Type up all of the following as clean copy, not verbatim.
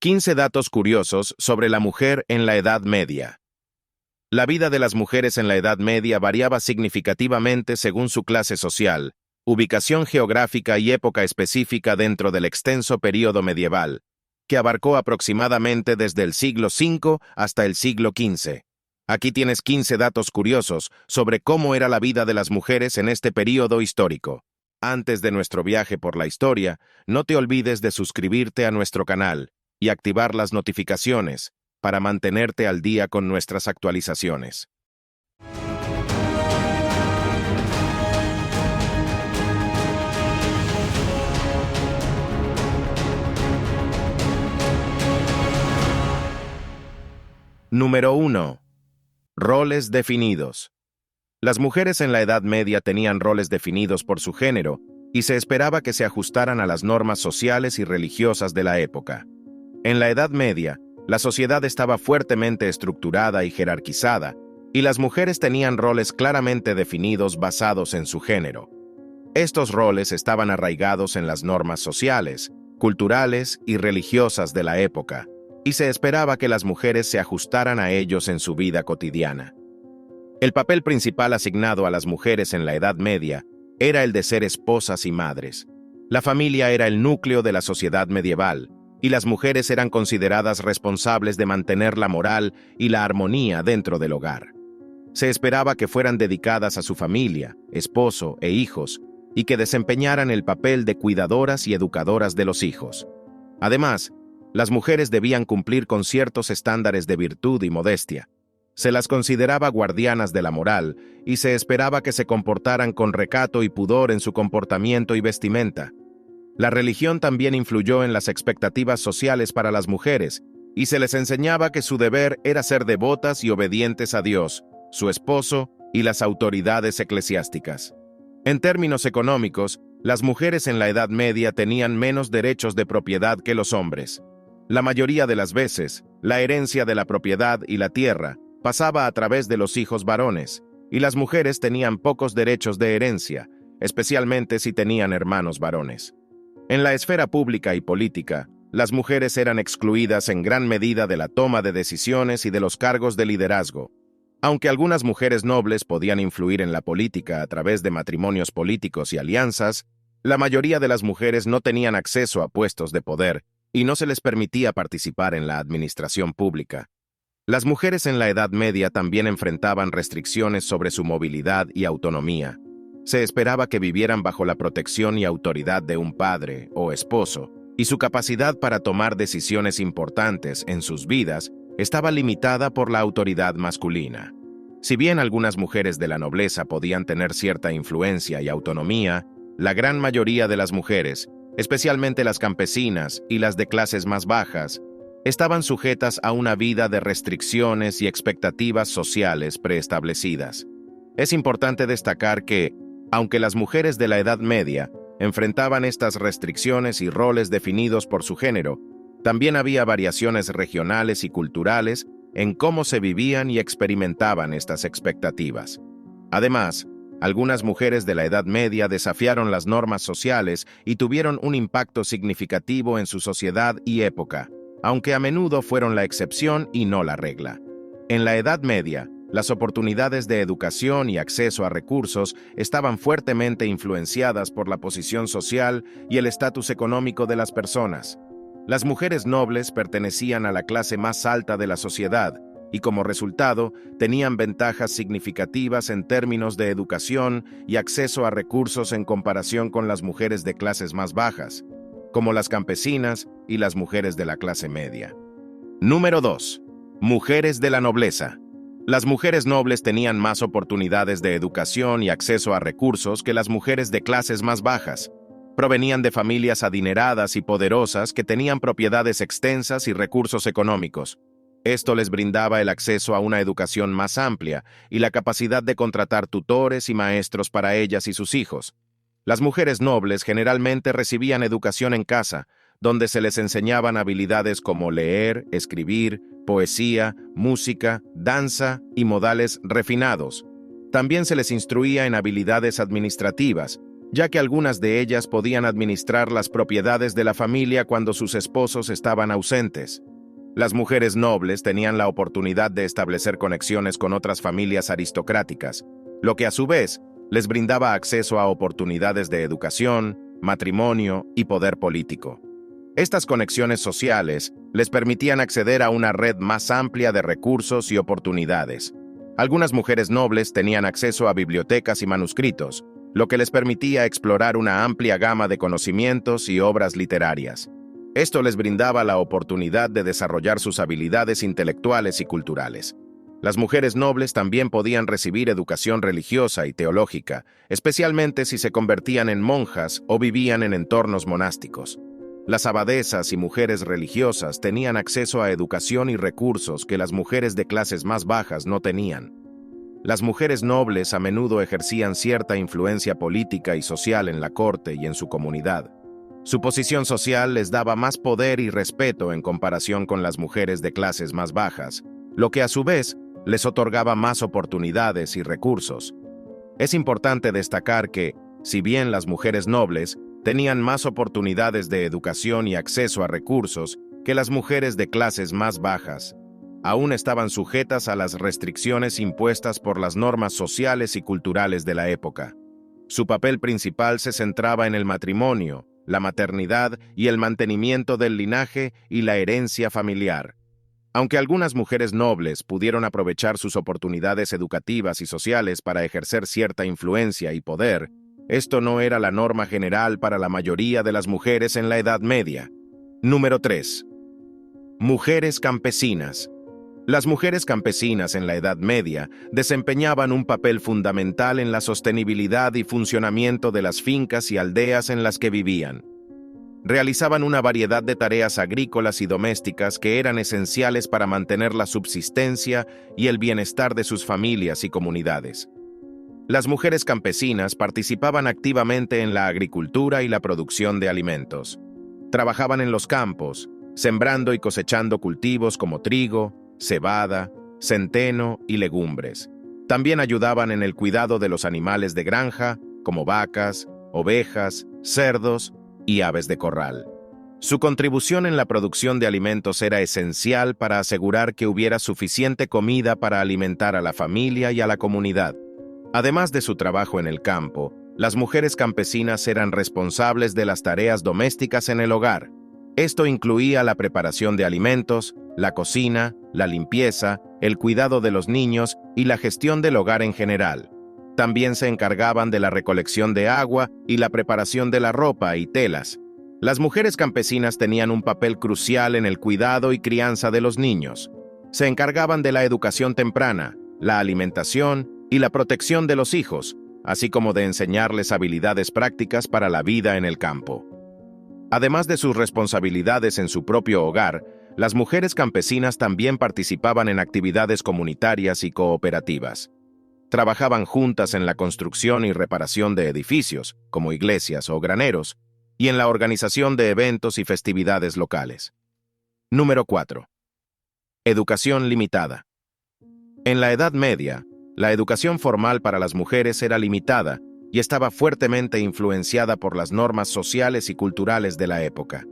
15 datos curiosos sobre la mujer en la Edad Media. La vida de las mujeres en la Edad Media variaba significativamente según su clase social, ubicación geográfica y época específica dentro del extenso período medieval, que abarcó aproximadamente desde el siglo V hasta el siglo XV. Aquí tienes 15 datos curiosos sobre cómo era la vida de las mujeres en este período histórico. Antes de nuestro viaje por la historia, no te olvides de suscribirte a nuestro canal y activar las notificaciones para mantenerte al día con nuestras actualizaciones. Número 1. Roles definidos. Las mujeres en la Edad Media tenían roles definidos por su género y se esperaba que se ajustaran a las normas sociales y religiosas de la época. En la Edad Media, la sociedad estaba fuertemente estructurada y jerarquizada, y las mujeres tenían roles claramente definidos basados en su género. Estos roles estaban arraigados en las normas sociales, culturales y religiosas de la época, y se esperaba que las mujeres se ajustaran a ellos en su vida cotidiana. El papel principal asignado a las mujeres en la Edad Media era el de ser esposas y madres. La familia era el núcleo de la sociedad medieval, y las mujeres eran consideradas responsables de mantener la moral y la armonía dentro del hogar. Se esperaba que fueran dedicadas a su familia, esposo e hijos, y que desempeñaran el papel de cuidadoras y educadoras de los hijos. Además, las mujeres debían cumplir con ciertos estándares de virtud y modestia. Se las consideraba guardianas de la moral y se esperaba que se comportaran con recato y pudor en su comportamiento y vestimenta. La religión también influyó en las expectativas sociales para las mujeres, y se les enseñaba que su deber era ser devotas y obedientes a Dios, su esposo y las autoridades eclesiásticas. En términos económicos, las mujeres en la Edad Media tenían menos derechos de propiedad que los hombres. La mayoría de las veces, la herencia de la propiedad y la tierra pasaba a través de los hijos varones, y las mujeres tenían pocos derechos de herencia, especialmente si tenían hermanos varones. En la esfera pública y política, las mujeres eran excluidas en gran medida de la toma de decisiones y de los cargos de liderazgo. Aunque algunas mujeres nobles podían influir en la política a través de matrimonios políticos y alianzas, la mayoría de las mujeres no tenían acceso a puestos de poder y no se les permitía participar en la administración pública. Las mujeres en la Edad Media también enfrentaban restricciones sobre su movilidad y autonomía. Se esperaba que vivieran bajo la protección y autoridad de un padre o esposo, y su capacidad para tomar decisiones importantes en sus vidas estaba limitada por la autoridad masculina. Si bien algunas mujeres de la nobleza podían tener cierta influencia y autonomía, la gran mayoría de las mujeres, especialmente las campesinas y las de clases más bajas, estaban sujetas a una vida de restricciones y expectativas sociales preestablecidas. Es importante destacar que, aunque las mujeres de la Edad Media enfrentaban estas restricciones y roles definidos por su género, también había variaciones regionales y culturales en cómo se vivían y experimentaban estas expectativas. Además, algunas mujeres de la Edad Media desafiaron las normas sociales y tuvieron un impacto significativo en su sociedad y época, aunque a menudo fueron la excepción y no la regla. En la Edad Media, las oportunidades de educación y acceso a recursos estaban fuertemente influenciadas por la posición social y el estatus económico de las personas. Las mujeres nobles pertenecían a la clase más alta de la sociedad y, como resultado, tenían ventajas significativas en términos de educación y acceso a recursos en comparación con las mujeres de clases más bajas, como las campesinas y las mujeres de la clase media. Número 2. Mujeres de la nobleza. Las mujeres nobles tenían más oportunidades de educación y acceso a recursos que las mujeres de clases más bajas. Provenían de familias adineradas y poderosas que tenían propiedades extensas y recursos económicos. Esto les brindaba el acceso a una educación más amplia y la capacidad de contratar tutores y maestros para ellas y sus hijos. Las mujeres nobles generalmente recibían educación en casa, donde se les enseñaban habilidades como leer, escribir, poesía, música, danza y modales refinados. También se les instruía en habilidades administrativas, ya que algunas de ellas podían administrar las propiedades de la familia cuando sus esposos estaban ausentes. Las mujeres nobles tenían la oportunidad de establecer conexiones con otras familias aristocráticas, lo que a su vez les brindaba acceso a oportunidades de educación, matrimonio y poder político. Estas conexiones sociales les permitían acceder a una red más amplia de recursos y oportunidades. Algunas mujeres nobles tenían acceso a bibliotecas y manuscritos, lo que les permitía explorar una amplia gama de conocimientos y obras literarias. Esto les brindaba la oportunidad de desarrollar sus habilidades intelectuales y culturales. Las mujeres nobles también podían recibir educación religiosa y teológica, especialmente si se convertían en monjas o vivían en entornos monásticos. Las abadesas y mujeres religiosas tenían acceso a educación y recursos que las mujeres de clases más bajas no tenían. Las mujeres nobles a menudo ejercían cierta influencia política y social en la corte y en su comunidad. Su posición social les daba más poder y respeto en comparación con las mujeres de clases más bajas, lo que a su vez les otorgaba más oportunidades y recursos. Es importante destacar que, si bien las mujeres nobles tenían más oportunidades de educación y acceso a recursos que las mujeres de clases más bajas, aún estaban sujetas a las restricciones impuestas por las normas sociales y culturales de la época. Su papel principal se centraba en el matrimonio, la maternidad y el mantenimiento del linaje y la herencia familiar. Aunque algunas mujeres nobles pudieron aprovechar sus oportunidades educativas y sociales para ejercer cierta influencia y poder, esto no era la norma general para la mayoría de las mujeres en la Edad Media. Número 3. Mujeres campesinas. Las mujeres campesinas en la Edad Media desempeñaban un papel fundamental en la sostenibilidad y funcionamiento de las fincas y aldeas en las que vivían. Realizaban una variedad de tareas agrícolas y domésticas que eran esenciales para mantener la subsistencia y el bienestar de sus familias y comunidades. Las mujeres campesinas participaban activamente en la agricultura y la producción de alimentos. Trabajaban en los campos, sembrando y cosechando cultivos como trigo, cebada, centeno y legumbres. También ayudaban en el cuidado de los animales de granja, como vacas, ovejas, cerdos y aves de corral. Su contribución en la producción de alimentos era esencial para asegurar que hubiera suficiente comida para alimentar a la familia y a la comunidad. Además de su trabajo en el campo, las mujeres campesinas eran responsables de las tareas domésticas en el hogar. Esto incluía la preparación de alimentos, la cocina, la limpieza, el cuidado de los niños y la gestión del hogar en general. También se encargaban de la recolección de agua y la preparación de la ropa y telas. Las mujeres campesinas tenían un papel crucial en el cuidado y crianza de los niños. Se encargaban de la educación temprana, la alimentación y la protección de los hijos, así como de enseñarles habilidades prácticas para la vida en el campo. Además de sus responsabilidades en su propio hogar, las mujeres campesinas también participaban en actividades comunitarias y cooperativas. Trabajaban juntas en la construcción y reparación de edificios, como iglesias o graneros, y en la organización de eventos y festividades locales. Número 4. Educación limitada. En la Edad Media, la educación formal para las mujeres era limitada y estaba fuertemente influenciada por las normas sociales y culturales de la época.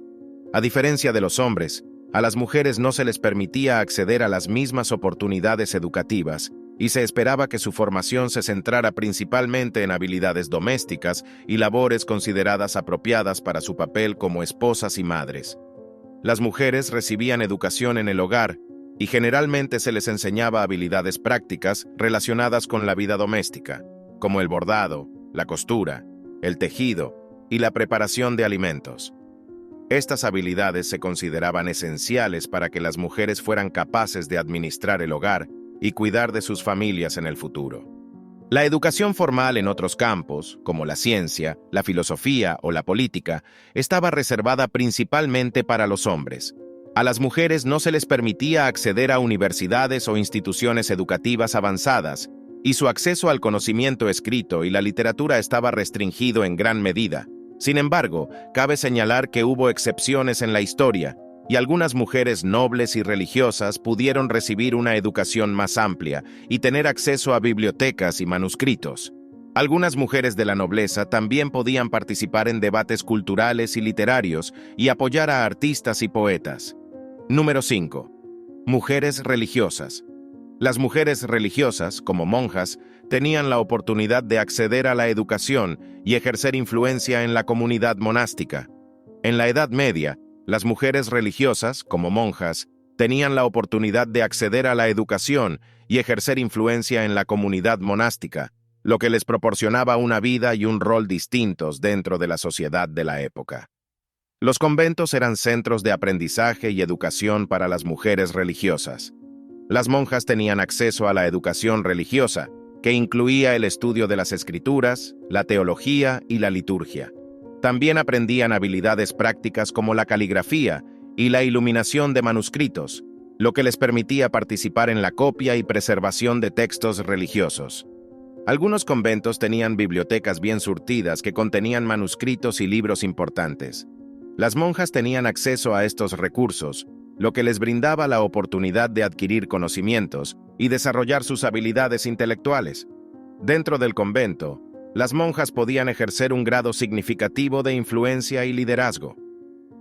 A diferencia de los hombres, a las mujeres no se les permitía acceder a las mismas oportunidades educativas y se esperaba que su formación se centrara principalmente en habilidades domésticas y labores consideradas apropiadas para su papel como esposas y madres. Las mujeres recibían educación en el hogar y generalmente se les enseñaba habilidades prácticas relacionadas con la vida doméstica, como el bordado, la costura, el tejido y la preparación de alimentos. Estas habilidades se consideraban esenciales para que las mujeres fueran capaces de administrar el hogar y cuidar de sus familias en el futuro. La educación formal en otros campos, como la ciencia, la filosofía o la política, estaba reservada principalmente para los hombres. A las mujeres no se les permitía acceder a universidades o instituciones educativas avanzadas, y su acceso al conocimiento escrito y la literatura estaba restringido en gran medida. Sin embargo, cabe señalar que hubo excepciones en la historia, y algunas mujeres nobles y religiosas pudieron recibir una educación más amplia y tener acceso a bibliotecas y manuscritos. Algunas mujeres de la nobleza también podían participar en debates culturales y literarios y apoyar a artistas y poetas. Número 5. Mujeres religiosas. Las mujeres religiosas, como monjas, tenían la oportunidad de acceder a la educación y ejercer influencia en la comunidad monástica. En la Edad Media, las mujeres religiosas, como monjas, tenían la oportunidad de acceder a la educación y ejercer influencia en la comunidad monástica, lo que les proporcionaba una vida y un rol distintos dentro de la sociedad de la época. Los conventos eran centros de aprendizaje y educación para las mujeres religiosas. Las monjas tenían acceso a la educación religiosa, que incluía el estudio de las escrituras, la teología y la liturgia. También aprendían habilidades prácticas como la caligrafía y la iluminación de manuscritos, lo que les permitía participar en la copia y preservación de textos religiosos. Algunos conventos tenían bibliotecas bien surtidas que contenían manuscritos y libros importantes. Las monjas tenían acceso a estos recursos, lo que les brindaba la oportunidad de adquirir conocimientos y desarrollar sus habilidades intelectuales. Dentro del convento, las monjas podían ejercer un grado significativo de influencia y liderazgo.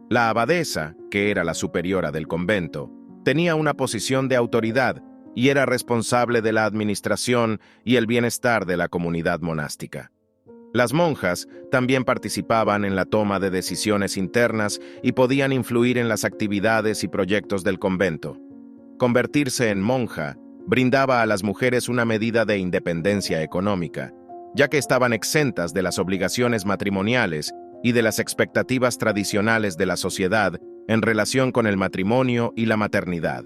La abadesa, que era la superiora del convento, tenía una posición de autoridad y era responsable de la administración y el bienestar de la comunidad monástica. Las monjas también participaban en la toma de decisiones internas y podían influir en las actividades y proyectos del convento. Convertirse en monja brindaba a las mujeres una medida de independencia económica, ya que estaban exentas de las obligaciones matrimoniales y de las expectativas tradicionales de la sociedad en relación con el matrimonio y la maternidad.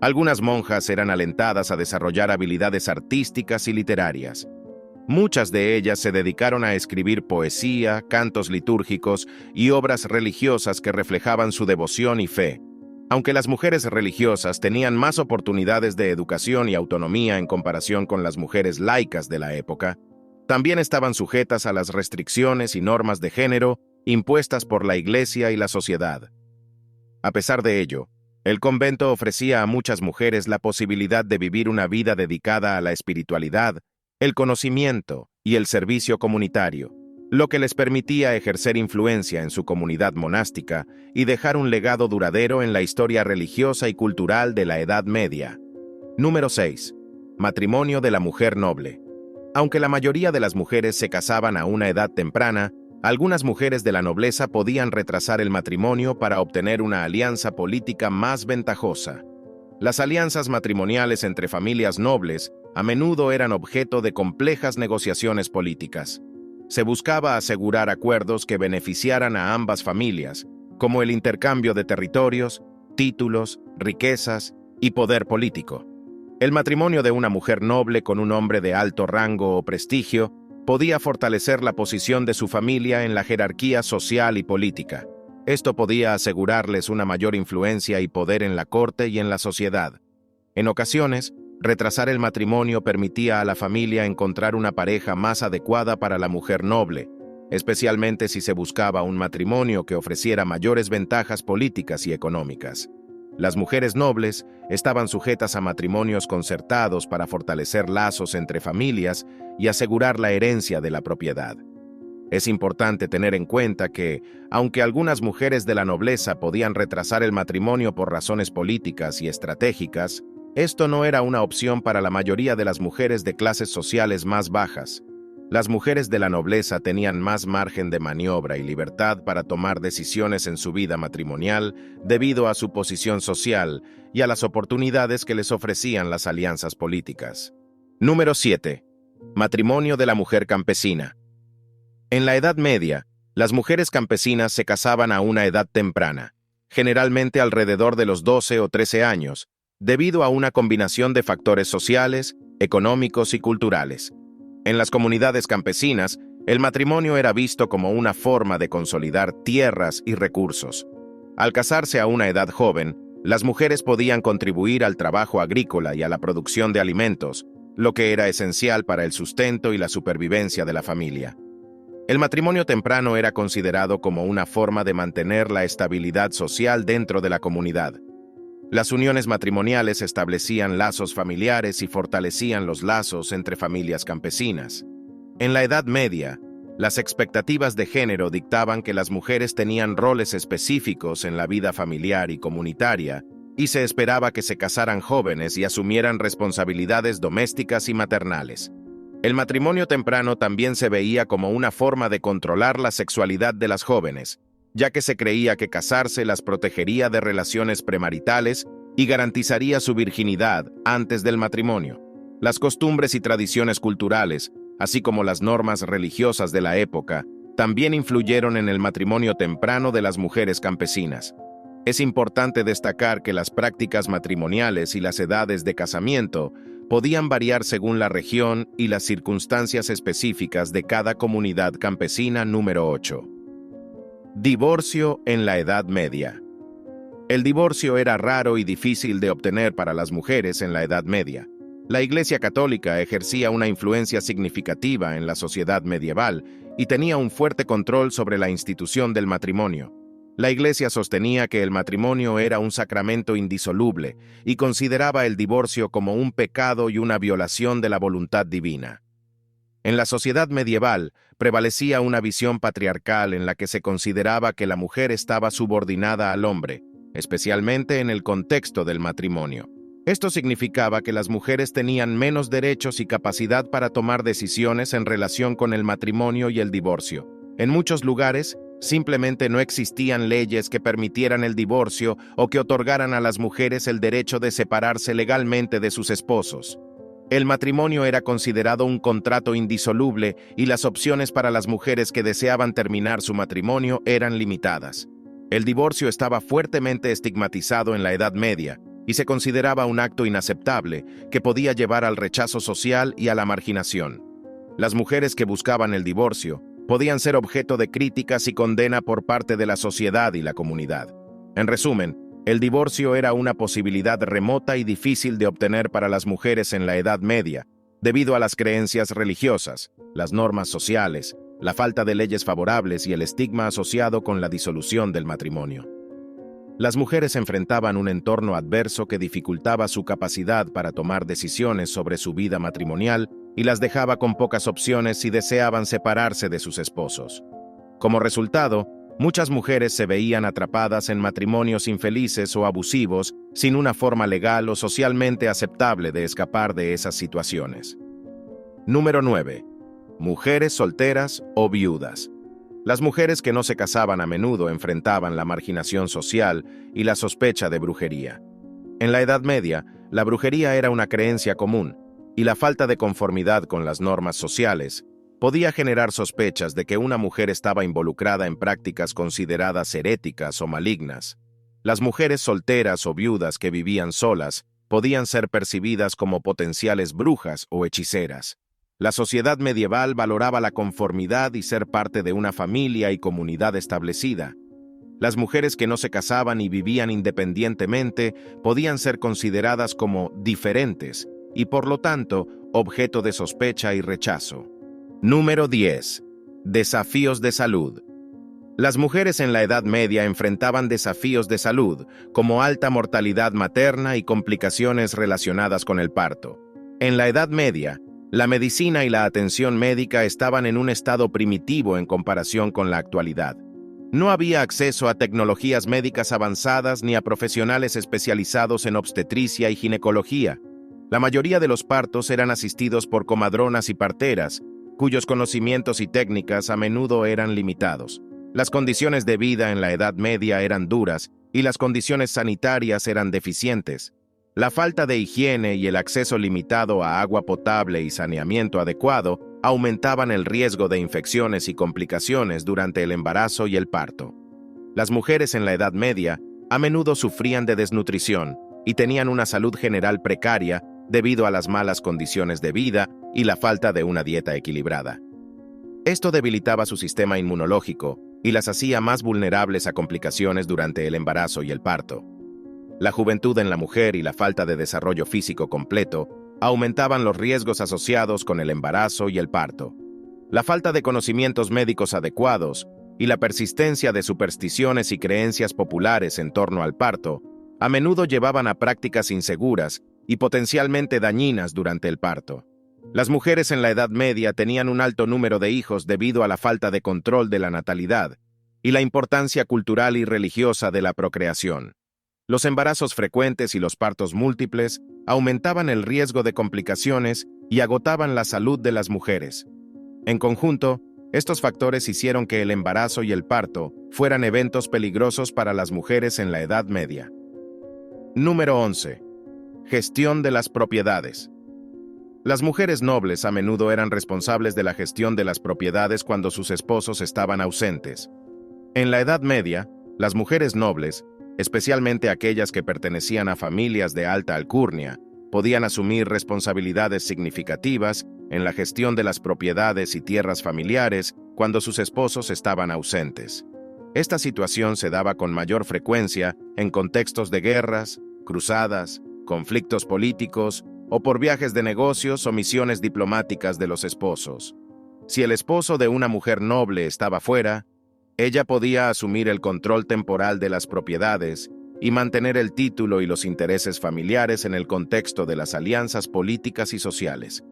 Algunas monjas eran alentadas a desarrollar habilidades artísticas y literarias. Muchas de ellas se dedicaron a escribir poesía, cantos litúrgicos y obras religiosas que reflejaban su devoción y fe. Aunque las mujeres religiosas tenían más oportunidades de educación y autonomía en comparación con las mujeres laicas de la época, también estaban sujetas a las restricciones y normas de género impuestas por la Iglesia y la sociedad. A pesar de ello, el convento ofrecía a muchas mujeres la posibilidad de vivir una vida dedicada a la espiritualidad, el conocimiento y el servicio comunitario, lo que les permitía ejercer influencia en su comunidad monástica y dejar un legado duradero en la historia religiosa y cultural de la Edad Media. Número 6. Matrimonio de la mujer noble. Aunque la mayoría de las mujeres se casaban a una edad temprana, algunas mujeres de la nobleza podían retrasar el matrimonio para obtener una alianza política más ventajosa. Las alianzas matrimoniales entre familias nobles a menudo eran objeto de complejas negociaciones políticas. Se buscaba asegurar acuerdos que beneficiaran a ambas familias, como el intercambio de territorios, títulos, riquezas y poder político. El matrimonio de una mujer noble con un hombre de alto rango o prestigio podía fortalecer la posición de su familia en la jerarquía social y política. Esto podía asegurarles una mayor influencia y poder en la corte y en la sociedad. En ocasiones, retrasar el matrimonio permitía a la familia encontrar una pareja más adecuada para la mujer noble, especialmente si se buscaba un matrimonio que ofreciera mayores ventajas políticas y económicas. Las mujeres nobles estaban sujetas a matrimonios concertados para fortalecer lazos entre familias y asegurar la herencia de la propiedad. Es importante tener en cuenta que, aunque algunas mujeres de la nobleza podían retrasar el matrimonio por razones políticas y estratégicas, esto no era una opción para la mayoría de las mujeres de clases sociales más bajas. Las mujeres de la nobleza tenían más margen de maniobra y libertad para tomar decisiones en su vida matrimonial debido a su posición social y a las oportunidades que les ofrecían las alianzas políticas. Número 7. Matrimonio de la mujer campesina. En la Edad Media, las mujeres campesinas se casaban a una edad temprana, generalmente alrededor de los 12 o 13 años, debido a una combinación de factores sociales, económicos y culturales. En las comunidades campesinas, el matrimonio era visto como una forma de consolidar tierras y recursos. Al casarse a una edad joven, las mujeres podían contribuir al trabajo agrícola y a la producción de alimentos, lo que era esencial para el sustento y la supervivencia de la familia. El matrimonio temprano era considerado como una forma de mantener la estabilidad social dentro de la comunidad. Las uniones matrimoniales establecían lazos familiares y fortalecían los lazos entre familias campesinas. En la Edad Media, las expectativas de género dictaban que las mujeres tenían roles específicos en la vida familiar y comunitaria, y se esperaba que se casaran jóvenes y asumieran responsabilidades domésticas y maternales. El matrimonio temprano también se veía como una forma de controlar la sexualidad de las jóvenes, ya que se creía que casarse las protegería de relaciones premaritales y garantizaría su virginidad antes del matrimonio. Las costumbres y tradiciones culturales, así como las normas religiosas de la época, también influyeron en el matrimonio temprano de las mujeres campesinas. Es importante destacar que las prácticas matrimoniales y las edades de casamiento podían variar según la región y las circunstancias específicas de cada comunidad campesina. Número 8. Divorcio en la Edad Media. El divorcio era raro y difícil de obtener para las mujeres en la Edad Media. La Iglesia Católica ejercía una influencia significativa en la sociedad medieval y tenía un fuerte control sobre la institución del matrimonio. La Iglesia sostenía que el matrimonio era un sacramento indisoluble y consideraba el divorcio como un pecado y una violación de la voluntad divina. En la sociedad medieval prevalecía una visión patriarcal en la que se consideraba que la mujer estaba subordinada al hombre, especialmente en el contexto del matrimonio. Esto significaba que las mujeres tenían menos derechos y capacidad para tomar decisiones en relación con el matrimonio y el divorcio. En muchos lugares, simplemente no existían leyes que permitieran el divorcio o que otorgaran a las mujeres el derecho de separarse legalmente de sus esposos. El matrimonio era considerado un contrato indisoluble y las opciones para las mujeres que deseaban terminar su matrimonio eran limitadas. El divorcio estaba fuertemente estigmatizado en la Edad Media y se consideraba un acto inaceptable que podía llevar al rechazo social y a la marginación. Las mujeres que buscaban el divorcio podían ser objeto de críticas y condena por parte de la sociedad y la comunidad. En resumen, el divorcio era una posibilidad remota y difícil de obtener para las mujeres en la Edad Media, debido a las creencias religiosas, las normas sociales, la falta de leyes favorables y el estigma asociado con la disolución del matrimonio. Las mujeres enfrentaban un entorno adverso que dificultaba su capacidad para tomar decisiones sobre su vida matrimonial y las dejaba con pocas opciones si deseaban separarse de sus esposos. Como resultado, muchas mujeres se veían atrapadas en matrimonios infelices o abusivos sin una forma legal o socialmente aceptable de escapar de esas situaciones. Número 9. Mujeres solteras o viudas. Las mujeres que no se casaban a menudo enfrentaban la marginación social y la sospecha de brujería. En la Edad Media, la brujería era una creencia común, y la falta de conformidad con las normas sociales podía generar sospechas de que una mujer estaba involucrada en prácticas consideradas heréticas o malignas. Las mujeres solteras o viudas que vivían solas podían ser percibidas como potenciales brujas o hechiceras. La sociedad medieval valoraba la conformidad y ser parte de una familia y comunidad establecida. Las mujeres que no se casaban y vivían independientemente podían ser consideradas como diferentes y, por lo tanto, objeto de sospecha y rechazo. Número 10. Desafíos de salud. Las mujeres en la Edad Media enfrentaban desafíos de salud, como alta mortalidad materna y complicaciones relacionadas con el parto. En la Edad Media, la medicina y la atención médica estaban en un estado primitivo en comparación con la actualidad. No había acceso a tecnologías médicas avanzadas ni a profesionales especializados en obstetricia y ginecología. La mayoría de los partos eran asistidos por comadronas y parteras, cuyos conocimientos y técnicas a menudo eran limitados. Las condiciones de vida en la Edad Media eran duras y las condiciones sanitarias eran deficientes. La falta de higiene y el acceso limitado a agua potable y saneamiento adecuado aumentaban el riesgo de infecciones y complicaciones durante el embarazo y el parto. Las mujeres en la Edad Media a menudo sufrían de desnutrición y tenían una salud general precaria debido a las malas condiciones de vida y la falta de una dieta equilibrada. Esto debilitaba su sistema inmunológico y las hacía más vulnerables a complicaciones durante el embarazo y el parto. La juventud en la mujer y la falta de desarrollo físico completo aumentaban los riesgos asociados con el embarazo y el parto. La falta de conocimientos médicos adecuados y la persistencia de supersticiones y creencias populares en torno al parto a menudo llevaban a prácticas inseguras y potencialmente dañinas durante el parto. Las mujeres en la Edad Media tenían un alto número de hijos debido a la falta de control de la natalidad y la importancia cultural y religiosa de la procreación. Los embarazos frecuentes y los partos múltiples aumentaban el riesgo de complicaciones y agotaban la salud de las mujeres. En conjunto, estos factores hicieron que el embarazo y el parto fueran eventos peligrosos para las mujeres en la Edad Media. Número 11. Gestión de las propiedades. Las mujeres nobles a menudo eran responsables de la gestión de las propiedades cuando sus esposos estaban ausentes. En la Edad Media, las mujeres nobles, especialmente aquellas que pertenecían a familias de alta alcurnia, podían asumir responsabilidades significativas en la gestión de las propiedades y tierras familiares cuando sus esposos estaban ausentes. Esta situación se daba con mayor frecuencia en contextos de guerras, cruzadas, conflictos políticos o por viajes de negocios o misiones diplomáticas de los esposos. Si el esposo de una mujer noble estaba fuera, ella podía asumir el control temporal de las propiedades y mantener el título y los intereses familiares en el contexto de las alianzas políticas y sociales.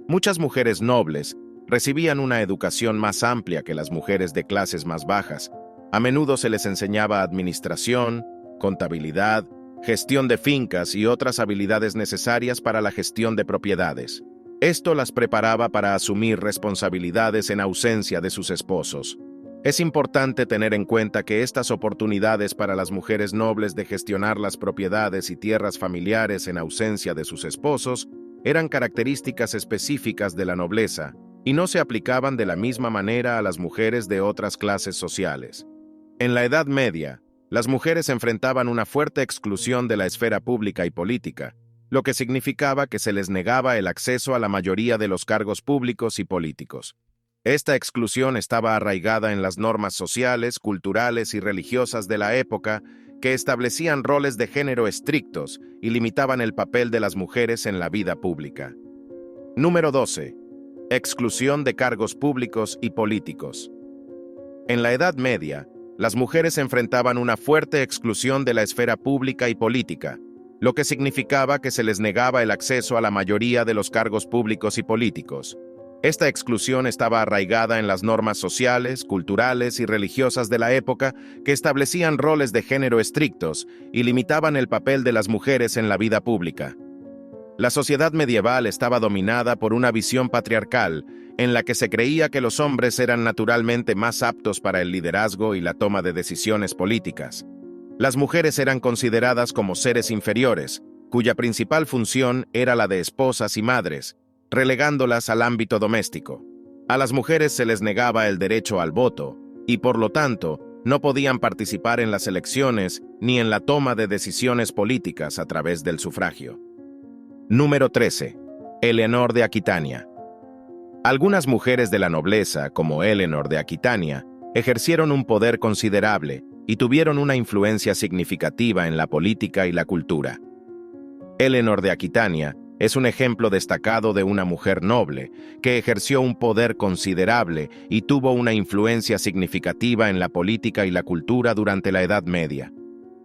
Muchas mujeres nobles recibían una educación más amplia que las mujeres de clases más bajas. A menudo se les enseñaba administración, contabilidad, gestión de fincas y otras habilidades necesarias para la gestión de propiedades. Esto las preparaba para asumir responsabilidades en ausencia de sus esposos. Es importante tener en cuenta que estas oportunidades para las mujeres nobles de gestionar las propiedades y tierras familiares en ausencia de sus esposos eran características específicas de la nobleza y no se aplicaban de la misma manera a las mujeres de otras clases sociales. En la Edad Media, las mujeres enfrentaban una fuerte exclusión de la esfera pública y política, lo que significaba que se les negaba el acceso a la mayoría de los cargos públicos y políticos. Esta exclusión estaba arraigada en las normas sociales, culturales y religiosas de la época que establecían roles de género estrictos y limitaban el papel de las mujeres en la vida pública. Número 12. Exclusión de cargos públicos y políticos. En la Edad Media, las mujeres enfrentaban una fuerte exclusión de la esfera pública y política, lo que significaba que se les negaba el acceso a la mayoría de los cargos públicos y políticos. Esta exclusión estaba arraigada en las normas sociales, culturales y religiosas de la época que establecían roles de género estrictos y limitaban el papel de las mujeres en la vida pública. La sociedad medieval estaba dominada por una visión patriarcal en la que se creía que los hombres eran naturalmente más aptos para el liderazgo y la toma de decisiones políticas. Las mujeres eran consideradas como seres inferiores, cuya principal función era la de esposas y madres, relegándolas al ámbito doméstico. A las mujeres se les negaba el derecho al voto y, por lo tanto, no podían participar en las elecciones ni en la toma de decisiones políticas a través del sufragio. Número 13. Eleanor de Aquitania. Algunas mujeres de la nobleza, como Eleanor de Aquitania, ejercieron un poder considerable y tuvieron una influencia significativa en la política y la cultura. Eleanor de Aquitania es un ejemplo destacado de una mujer noble que ejerció un poder considerable y tuvo una influencia significativa en la política y la cultura durante la Edad Media.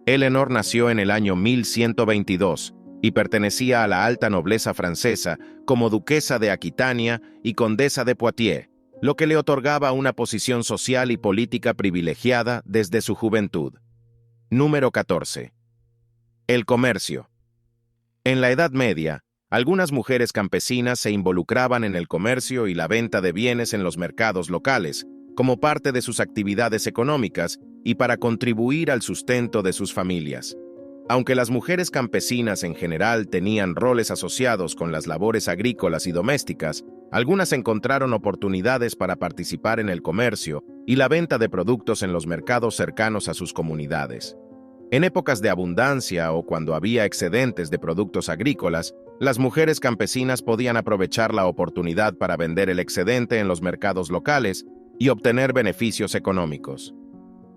Eleanor nació en el año 1122 y pertenecía a la alta nobleza francesa como duquesa de Aquitania y condesa de Poitiers, lo que le otorgaba una posición social y política privilegiada desde su juventud. Número 14. El comercio. En la Edad Media, algunas mujeres campesinas se involucraban en el comercio y la venta de bienes en los mercados locales, como parte de sus actividades económicas y para contribuir al sustento de sus familias. Aunque las mujeres campesinas en general tenían roles asociados con las labores agrícolas y domésticas, algunas encontraron oportunidades para participar en el comercio y la venta de productos en los mercados cercanos a sus comunidades. En épocas de abundancia o cuando había excedentes de productos agrícolas, las mujeres campesinas podían aprovechar la oportunidad para vender el excedente en los mercados locales y obtener beneficios económicos.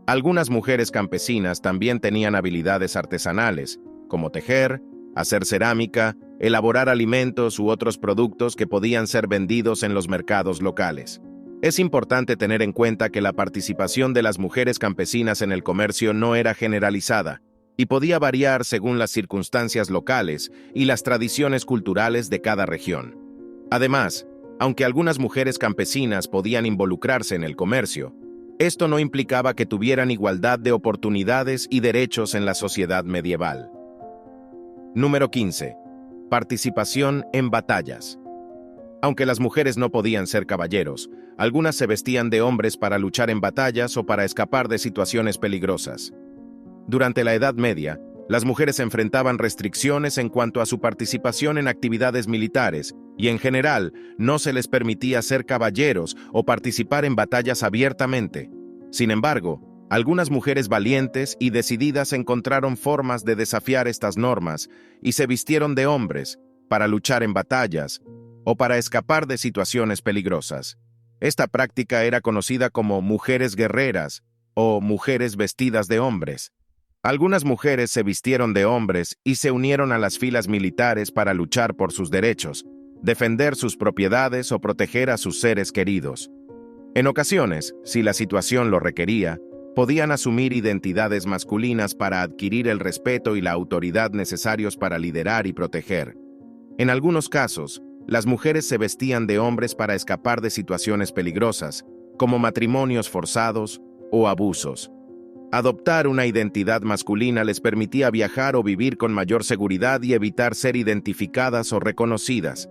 Algunas mujeres campesinas también tenían habilidades artesanales, como tejer, hacer cerámica, elaborar alimentos u otros productos que podían ser vendidos en los mercados locales. Es importante tener en cuenta que la participación de las mujeres campesinas en el comercio no era generalizada y podía variar según las circunstancias locales y las tradiciones culturales de cada región. Además, aunque algunas mujeres campesinas podían involucrarse en el comercio, esto no implicaba que tuvieran igualdad de oportunidades y derechos en la sociedad medieval. Número 15. Participación en batallas. Aunque las mujeres no podían ser caballeros, algunas se vestían de hombres para luchar en batallas o para escapar de situaciones peligrosas. Durante la Edad Media, las mujeres enfrentaban restricciones en cuanto a su participación en actividades militares y, en general, no se les permitía ser caballeros o participar en batallas abiertamente. Sin embargo, algunas mujeres valientes y decididas encontraron formas de desafiar estas normas y se vistieron de hombres para luchar en batallas o para escapar de situaciones peligrosas. Esta práctica era conocida como mujeres guerreras o mujeres vestidas de hombres. Algunas mujeres se vistieron de hombres y se unieron a las filas militares para luchar por sus derechos, defender sus propiedades o proteger a sus seres queridos. En ocasiones, si la situación lo requería, podían asumir identidades masculinas para adquirir el respeto y la autoridad necesarios para liderar y proteger. En algunos casos, las mujeres se vestían de hombres para escapar de situaciones peligrosas, como matrimonios forzados o abusos. Adoptar una identidad masculina les permitía viajar o vivir con mayor seguridad y evitar ser identificadas o reconocidas.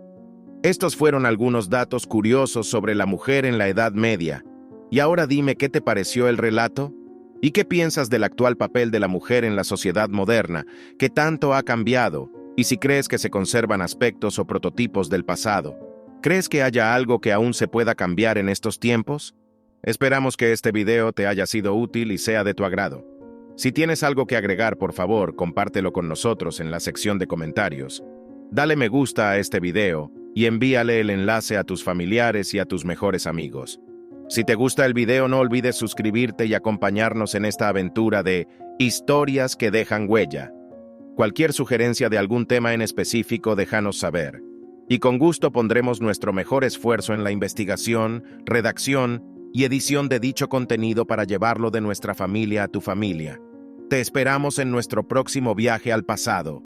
Estos fueron algunos datos curiosos sobre la mujer en la Edad Media. Y ahora dime qué te pareció el relato y qué piensas del actual papel de la mujer en la sociedad moderna, que tanto ha cambiado, y si crees que se conservan aspectos o prototipos del pasado. ¿Crees que haya algo que aún se pueda cambiar en estos tiempos? Esperamos que este video te haya sido útil y sea de tu agrado. Si tienes algo que agregar, por favor, compártelo con nosotros en la sección de comentarios. Dale me gusta a este video y envíale el enlace a tus familiares y a tus mejores amigos. Si te gusta el video, no olvides suscribirte y acompañarnos en esta aventura de historias que dejan huella. Cualquier sugerencia de algún tema en específico, déjanos saber. Y con gusto pondremos nuestro mejor esfuerzo en la investigación, redacción y edición de dicho contenido para llevarlo de nuestra familia a tu familia. Te esperamos en nuestro próximo viaje al pasado.